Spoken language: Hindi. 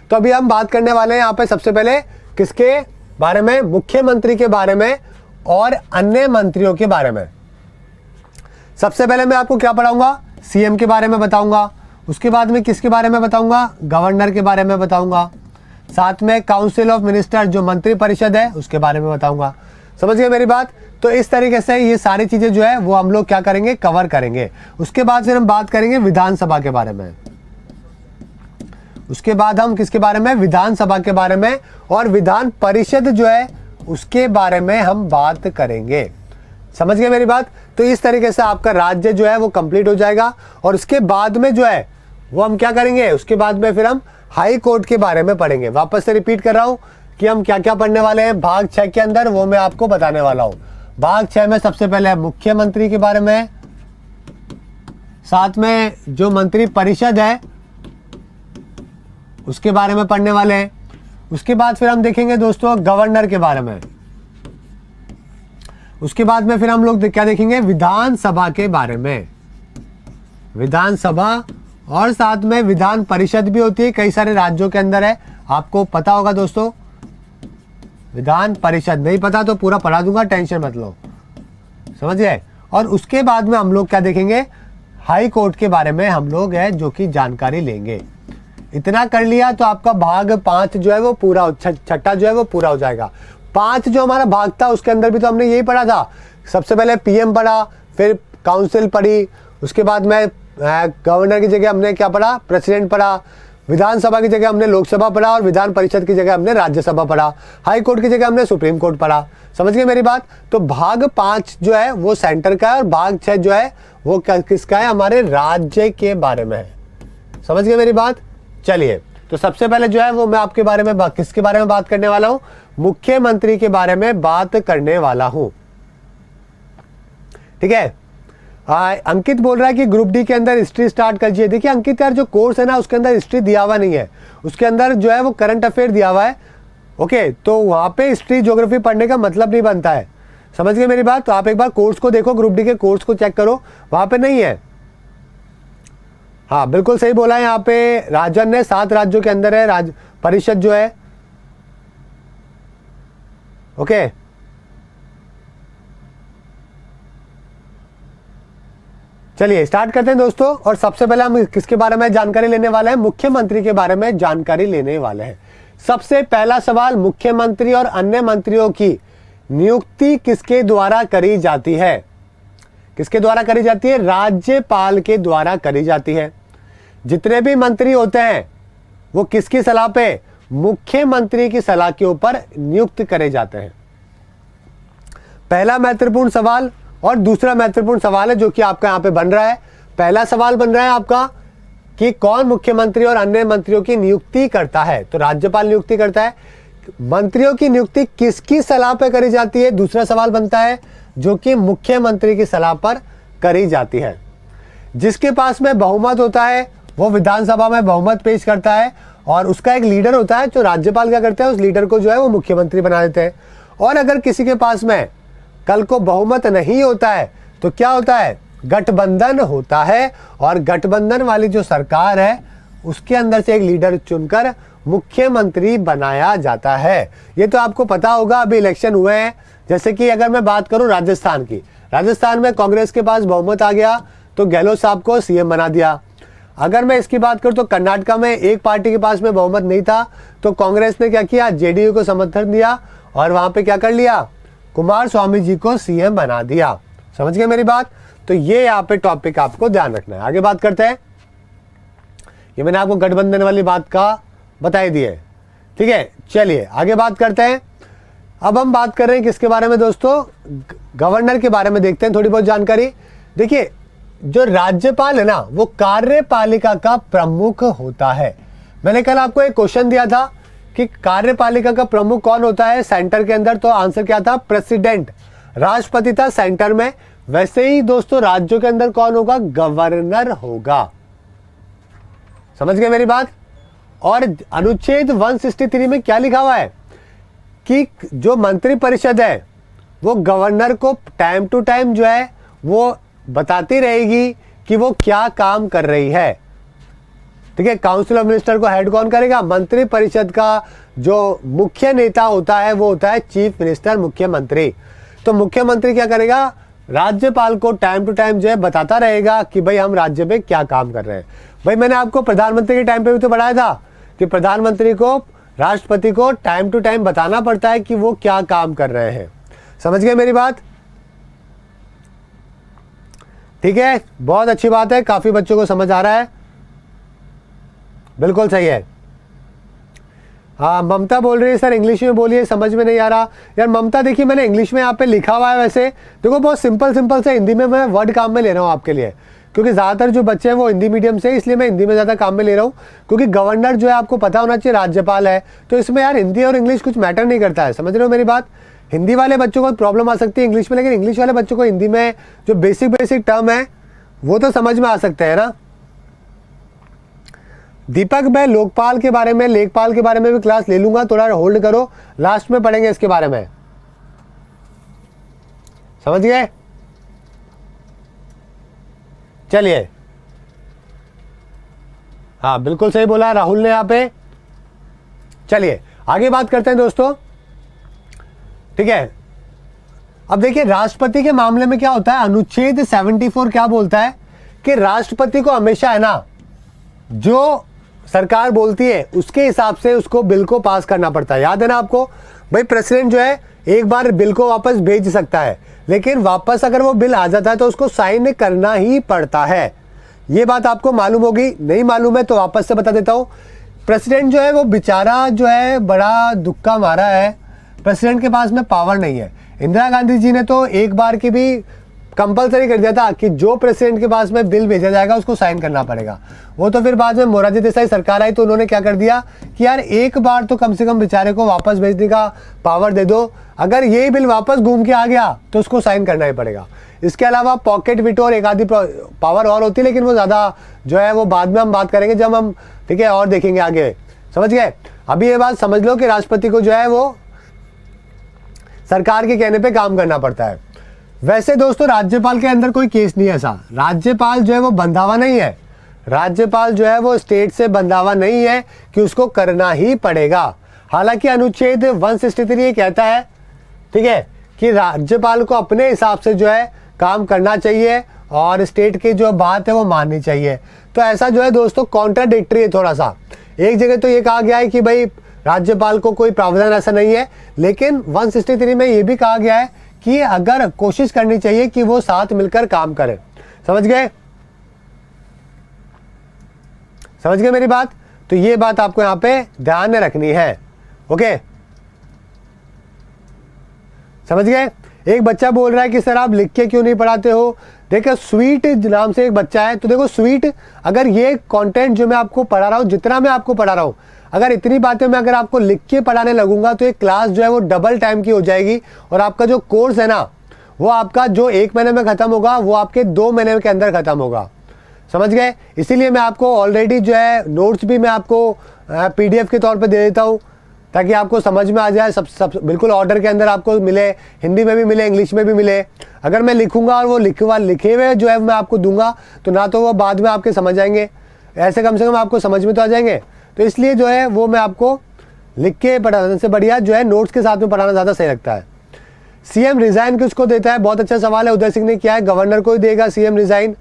तो अभी हम बात करने वाले हैं यहाँ पे सबसे पहले किसके बारे में, मुख्यमंत्री के बारे में और अन्य मंत्रियों के बारे में। सबसे पहले मैं आपको क्या पढ़ाऊंगा, सीएम के बारे में बताऊंगा, उसके बाद में किसके बारे में बताऊंगा, गवर्नर के बारे में बताऊंगा, साथ में काउंसिल ऑफ मिनिस्टर जो मंत्री परिषद है उसके बारे में बताऊंगा। समझ गए मेरी बात। तो इस तरीके से ये सारी चीजें जो है वो हम लोग क्या करेंगे, कवर करेंगे। उसके बाद फिर हम बात करेंगे विधानसभा के बारे में, उसके बाद हम किसके बारे में, विधानसभा के बारे में और विधान परिषद जो है उसके बारे में हम बात करेंगे। समझ गए मेरी बात। तो इस तरीके से आपका राज्य जो है वो कंप्लीट हो जाएगा और उसके बाद में जो है वो हम क्या करेंगे, उसके बाद में फिर हम हाई कोर्ट के बारे में पढ़ेंगे। वापस से रिपीट कर रहा हूं कि हम क्या क्या पढ़ने वाले हैं भाग 6 के अंदर, वो मैं आपको बताने वाला हूं। भाग 6 में सबसे पहले मुख्यमंत्री के बारे में, साथ में जो मंत्री परिषद है उसके बारे में पढ़ने वाले हैं। उसके बाद फिर हम देखेंगे दोस्तों गवर्नर के बारे में। उसके बाद में फिर हम लोग क्या देखेंगे, विधानसभा के बारे में, विधानसभा और साथ में विधान परिषद भी होती है, कई सारे राज्यों के अंदर है, आपको पता होगा दोस्तों। विधान परिषद नहीं पता तो पूरा पढ़ा दूंगा, टेंशन मत लो, समझ गए। और उसके बाद में हम लोग क्या देखेंगे, हाई कोर्ट के बारे में हम लोग है जो कि जानकारी लेंगे। इतना कर लिया तो आपका भाग 5 जो है वो पूरा, छठा जो है वो पूरा हो जाएगा। 5 जो हमारा भाग था उसके अंदर भी तो हमने यही पढ़ा था। सबसे पहले पीएम पढ़ा, फिर काउंसिल पढ़ी, उसके बाद में गवर्नर की जगह हमने क्या पढ़ा, प्रेसिडेंट पढ़ा, विधानसभा की जगह हमने लोकसभा पढ़ा और विधान परिषद की जगह हमने राज्यसभा पढ़ा, हाई कोर्ट की जगह हमने सुप्रीम कोर्ट पढ़ा। समझ गए मेरी बात। तो भाग 5 जो है वो सेंटर का है और भाग 6 जो है वो किसका है, हमारे राज्य के बारे में है। समझ गए मेरी बात। चलिए, तो सबसे पहले जो है वो मैं आपके बारे में किसके बारे में बात करने वाला हूं, मुख्यमंत्री के बारे में बात करने वाला हूं। ठीक है। अंकित बोल रहा है कि ग्रुप डी के अंदर हिस्ट्री स्टार्ट कर दीजिए। देखिए अंकित यार, जो कोर्स है ना उसके अंदर हिस्ट्री दिया हुआ नहीं है, उसके अंदर जो है वो करंट अफेयर दिया हुआ है। ओके, तो वहां पे हिस्ट्री ज्योग्राफी पढ़ने का मतलब नहीं बनता है। समझ गए मेरी बात। तो आप एक बार कोर्स को देखो, ग्रुप डी के कोर्स को चेक करो, वहां पे नहीं है। हाँ बिल्कुल सही बोला है, यहाँ पे राजन ने 7 राज्यों के अंदर है राज्य परिषद जो है। ओके, चलिए स्टार्ट करते हैं दोस्तों। और सबसे पहले हम किसके बारे में जानकारी लेने वाले हैं, मुख्यमंत्री के बारे में जानकारी लेने वाले हैं। सबसे पहला सवाल, मुख्यमंत्री और अन्य मंत्रियों की नियुक्ति किसके द्वारा करी जाती है, किसके द्वारा करी जाती है, राज्यपाल के द्वारा करी जाती है। जितने भी मंत्री होते हैं वो किसकी सलाह पे, मुख्यमंत्री की सलाह के ऊपर नियुक्त करे जाते हैं। पहला महत्वपूर्ण सवाल। और दूसरा महत्वपूर्ण सवाल है जो कि आपका यहां पे बन रहा है। पहला सवाल बन रहा है आपका कि कौन मुख्यमंत्री और अन्य मंत्रियों की नियुक्ति करता है, तो राज्यपाल नियुक्ति करता है। मंत्रियों की नियुक्ति किसकी सलाह पर करी जाती है, दूसरा सवाल बनता है, जो कि मुख्यमंत्री की सलाह पर करी जाती है। जिसके पास में बहुमत होता है वो विधानसभा में बहुमत पेश करता है और उसका एक लीडर होता है, जो राज्यपाल क्या करते हैं उस लीडर को जो है वो मुख्यमंत्री बना देते हैं। और अगर किसी के पास में कल को बहुमत नहीं होता है तो क्या होता है, गठबंधन होता है और गठबंधन वाली जो सरकार है उसके अंदर से एक लीडर चुनकर मुख्यमंत्री बनाया जाता है। ये तो आपको पता होगा, अभी इलेक्शन हुए हैं। जैसे कि अगर मैं बात करूं राजस्थान की, राजस्थान में कांग्रेस के पास बहुमत आ गया तो गहलोत साहब को सीएम बना दिया। अगर मैं इसकी बात करूं तो कर्नाटका में एक पार्टी के पास में बहुमत नहीं था तो कांग्रेस ने क्या किया, जेडीयू को समर्थन दिया और वहां पे क्या कर लिया, कुमार स्वामी जी को सीएम बना दिया। समझ गए मेरी बात। तो ये यहाँ पे टॉपिक आपको ध्यान रखना है। आगे बात करते हैं। ये मैंने आपको गठबंधन वाली बात का बताई दी है, ठीक है। चलिए आगे बात करते हैं। अब हम बात कर रहे हैं किसके बारे में दोस्तों, गवर्नर के बारे में देखते हैं थोड़ी बहुत जानकारी। देखिए जो राज्यपाल है ना वो कार्यपालिका का प्रमुख होता है। मैंने कल आपको एक क्वेश्चन दिया था कि कार्यपालिका का प्रमुख कौन होता है सेंटर के अंदर, तो आंसर क्या था, प्रेसिडेंट, राष्ट्रपति था सेंटर में। वैसे ही दोस्तों राज्यों के अंदर कौन होगा, गवर्नर होगा। समझ गए मेरी बात। और अनुच्छेद 163 में क्या लिखा हुआ है कि जो मंत्री परिषद है वो गवर्नर को टाइम टू टाइम जो है वो बताती रहेगी कि वो क्या काम कर रही है। ठीक है। काउंसिल ऑफ मिनिस्टर को हेड कौन करेगा? मंत्री परिषद का जो मुख्य नेता होता है वो होता है चीफ मिनिस्टर, मुख्यमंत्री। तो मुख्यमंत्री क्या करेगा? राज्यपाल को टाइम टू टाइम जो है बताता रहेगा कि भाई हम राज्य में क्या काम कर रहे हैं। भाई मैंने आपको प्रधानमंत्री के टाइम पे भी तो पढ़ाया था कि प्रधानमंत्री को, राष्ट्रपति को टाइम टू टाइम बताना पड़ता है कि वो क्या काम कर रहे हैं। समझ गए मेरी बात? ठीक है, बहुत अच्छी बात है, काफी बच्चों को समझ आ रहा है, बिल्कुल सही है। हाँ, ममता बोल रही है सर इंग्लिश में बोलिए, समझ में नहीं आ रहा। यार ममता देखिए, मैंने इंग्लिश में यहाँ पे लिखा हुआ है, वैसे देखो बहुत सिंपल से हिंदी में मैं वर्ड काम में ले रहा हूँ आपके लिए, क्योंकि ज़्यादातर जो बच्चे हैं वो हिंदी मीडियम से, इसलिए मैं हिंदी में ज़्यादा काम में ले रहा हूँ। क्योंकि गवर्नर जो है आपको पता होना चाहिए राज्यपाल है, तो इसमें यार हिंदी और इंग्लिश कुछ मैटर नहीं करता है। समझ रहे हो मेरी बात? हिंदी वाले बच्चों को प्रॉब्लम आ सकती है इंग्लिश में, लेकिन इंग्लिश वाले बच्चों को हिंदी में जो बेसिक टर्म है वो तो समझ में आ सकते हैं ना। दीपक, मैं लोकपाल के बारे में, लेखपाल के बारे में भी क्लास ले लूंगा, थोड़ा होल्ड करो, लास्ट में पढ़ेंगे इसके बारे में। समझ गए? चलिए, हाँ बिल्कुल सही बोला राहुल ने यहाँ पे। चलिए आगे बात करते हैं दोस्तों, ठीक है। अब देखिए राष्ट्रपति के मामले में क्या होता है, अनुच्छेद 74 क्या बोलता है कि राष्ट्रपति को हमेशा है ना, जो सरकार बोलती है उसके हिसाब से उसको बिल को पास करना पड़ता है। याद है ना आपको? भाई प्रेसिडेंट जो है एक बार बिल को वापस भेज सकता है, लेकिन वापस अगर वो बिल आ जाता है तो उसको साइन करना ही पड़ता है। ये बात आपको मालूम होगी, नहीं मालूम है तो वापस से बता देता हूँ। प्रेसिडेंट जो है वो बेचारा जो है बड़ा दुक्का मारा है, प्रेसिडेंट के पास में पावर नहीं है। इंदिरा गांधी जी ने तो एक बार की भी कंपलसरी कर दिया था कि जो प्रेसिडेंट के पास में बिल भेजा जाएगा उसको साइन करना पड़ेगा। वो तो फिर बाद में मोरारजी देसाई सरकार आई तो उन्होंने क्या कर दिया कि यार एक बार तो कम से कम बेचारे को वापस भेजने का पावर दे दो, अगर ये बिल वापस घूम के आ गया तो उसको साइन करना ही पड़ेगा। इसके अलावा पॉकेट वीटो और एक आधी पावर और होती है, लेकिन वो ज़्यादा जो है वो बाद में हम बात करेंगे जब हम, ठीक है, और देखेंगे आगे। समझ गए? अभी ये बात समझ लो कि राष्ट्रपति को जो है वो सरकार के कहने पे काम करना पड़ता है। वैसे दोस्तों राज्यपाल के अंदर कोई केस नहीं है ऐसा, राज्यपाल जो है वो बंधावा नहीं है, राज्यपाल जो है वो स्टेट से बंधावा नहीं है कि उसको करना ही पड़ेगा। हालांकि अनुच्छेद 163 ये कहता है, ठीक है, कि राज्यपाल को अपने हिसाब से जो है काम करना चाहिए और स्टेट की जो बात है वो माननी चाहिए। तो ऐसा जो है दोस्तों कॉन्ट्राडिक्टरी है थोड़ा सा। एक जगह तो ये कहा गया है कि भाई राज्यपाल को कोई प्रावधान ऐसा नहीं है, लेकिन 163 में ये भी कहा गया है कि अगर कोशिश करनी चाहिए कि वो साथ मिलकर काम करें। समझ गए? समझ गए मेरी बात? तो ये बात आपको यहां पे ध्यान में रखनी है। ओके, समझ गए? एक बच्चा बोल रहा है कि सर आप लिख के क्यों नहीं पढ़ाते हो। देखो स्वीट नाम से एक बच्चा है, तो देखो स्वीट, अगर ये कंटेंट जो मैं आपको पढ़ा रहा हूं, जितना मैं आपको पढ़ा रहा हूं, अगर इतनी बातें मैं अगर आपको लिख के पढ़ाने लगूंगा तो ये क्लास जो है वो डबल टाइम की हो जाएगी, और आपका जो कोर्स है ना वो आपका जो 1 महीने में खत्म होगा वो आपके 2 महीने के अंदर खत्म होगा। समझ गए? इसीलिए मैं आपको ऑलरेडी जो है नोट्स भी मैं आपको PDF के तौर पे दे देता हूँ, ताकि आपको समझ में आ जाए, सब बिल्कुल ऑर्डर के अंदर आपको मिले, हिंदी में भी मिले, इंग्लिश में भी मिले। अगर मैं लिखूंगा और वो लिखे हुए जो है मैं आपको दूंगा तो ना तो वो बाद में आपके समझ आएंगे, ऐसे कम से कम आपको समझ में तो आ जाएंगे। तो इसलिए जो है वो मैं आपको लिख के पढ़ाने से बढ़िया जो है नोट्स के साथ में पढ़ाना ज़्यादा सही लगता है। CM रिजाइन किसको देता है? बहुत अच्छा सवाल है, उदय सिंह ने किया है, गवर्नर को ही देगा CM रिजाइन।